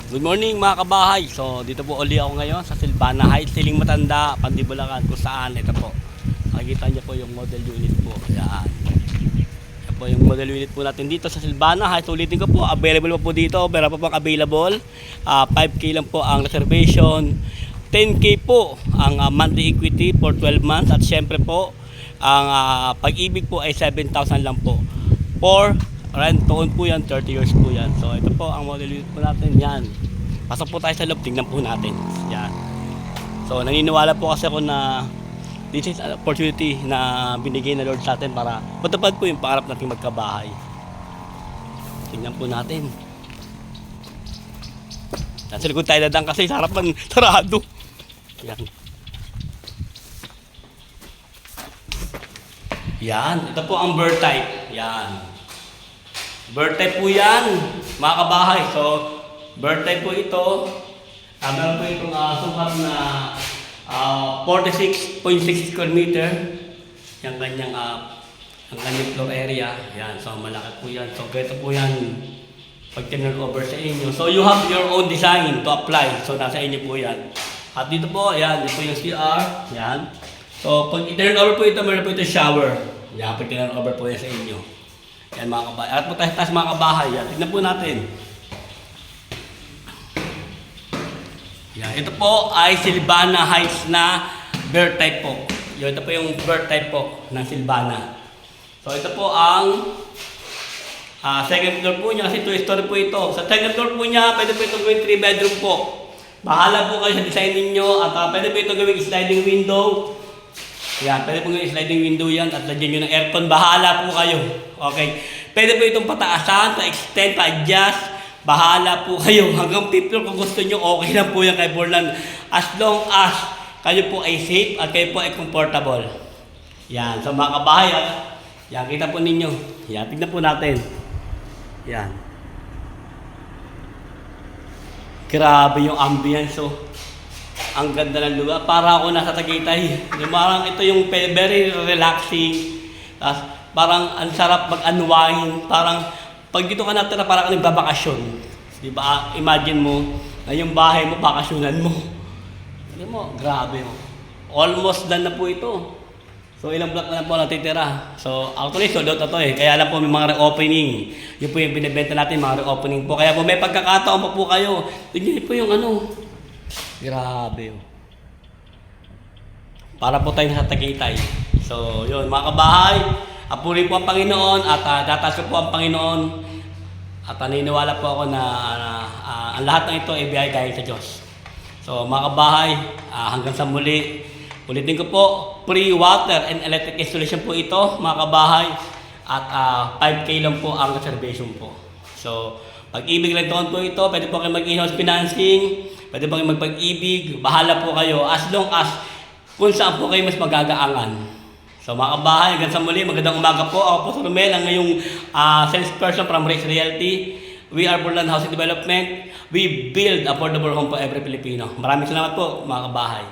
Good morning mga kabahay. So dito po uli ako ngayon sa Silvana Heights, Siling Matanda, Pandibulacan, kung saan ito po. Makikita niyo po yung model unit po. Yan. Ito po yung model unit po natin dito sa Silvana Heights. Ulitin ko po, available po dito. Meron pa pong available. 5K lang po ang reservation. 10K po ang monthly equity for 12 months. At syempre po, ang pag-ibig po ay 7,000 lang po. For rent to own po yan, 30 years po yan. So ito po ang model unit po natin. Yan. Pasok po tayo sa loob, tingnan po natin. Yan. So naniniwala po kasi ako na this is an opportunity na binigay na Lord sa atin para matupad po yung pangarap nating magkabahay. Tingnan po natin. Nasa likod tayo dadang kasi sa harapan sarado. Yan. Yan. Ito po ang bird type. Yan. Bird type po yan, mga kabahay. So, bird type po ito. Meron po itong sukat na 46.6 square meter. Yung kanyang floor area. Yan, so malaki po yan. So, ganito po yan pag turn over sa inyo. So, you have your own design to apply. So, nasa inyo po yan. At dito po, yan, dito po yung CR. Yan. So, pag i-turn over po ito, meron po ito shower. Yan, pag turn over po yan sa inyo. Yan mga kabahay. At po tayo mga kabahay. Yan. Tignan po natin. Yan. Ito po ay Silvana Heights na bird type po. Yan. Ito po yung bird type po ng Silvana. So ito po ang second floor po niya kasi 2-story po ito. Sa second floor po niya, pwede po itong gawing 3 bedroom po. Bahala po kayo sa design ninyo. At pwede po itong gawing sliding window. Yan, pwede po yung sliding window yan at lagyan nyo ng aircon. Bahala po kayo. Okay. Pwede po itong pataasan, pa-extend, pa-adjust. Bahala po kayo. Hanggang 5th floor kung gusto nyo, okay lang po yan kay Borland. As long as kayo po ay safe at kayo po ay comfortable. Yan. So mga kabahay, yan, kita po ninyo. Yan, tignan po natin. Yan. Grabe yung ambience. So, ang ganda ng lugar. Para ako nasa Tagaytay. Parang ito yung very relaxing. Parang ang sarap mag-unwind. Parang pag dito ka natira, parang ka nagbabakasyon. Diba? Imagine mo na yung bahay mo, bakasyonan mo. Alam mo, grabe mo. Almost done na po ito. So ilang block na po natitira. So actually, sold out na to eh. Kaya lang po may mga re-opening. Yun po yung binibenta natin, mga re-opening po. Kaya po may pagkakataon pa po kayo. Tignan po yung ano. Grabe. Para po tayo nasa Tagaytay. So, yun, mga kabahay, puri po ang Panginoon at datas ko po ang Panginoon. At naniniwala po ako na ang lahat ng ito ay biyaya galing sa Diyos. So, mga kabahay, hanggang sa muli, ulitin ko po, free water and electric installation po ito, mga kabahay. At 5K lang po ang reservation po. So, pag-ibig lang po ito, pwede po kayo mag-in-house financing. Pwede ba kayo magpag-ibig? Bahala po kayo as long as kung saan po kayo mas magagaangan. So mga kabahay, hanggang sa muli, magandang umaga po. Ako po si Romel, ang ngayong salesperson from Rex Realty. We are Borland Housing Development. We build affordable home for every Filipino. Maraming salamat po mga kabahay.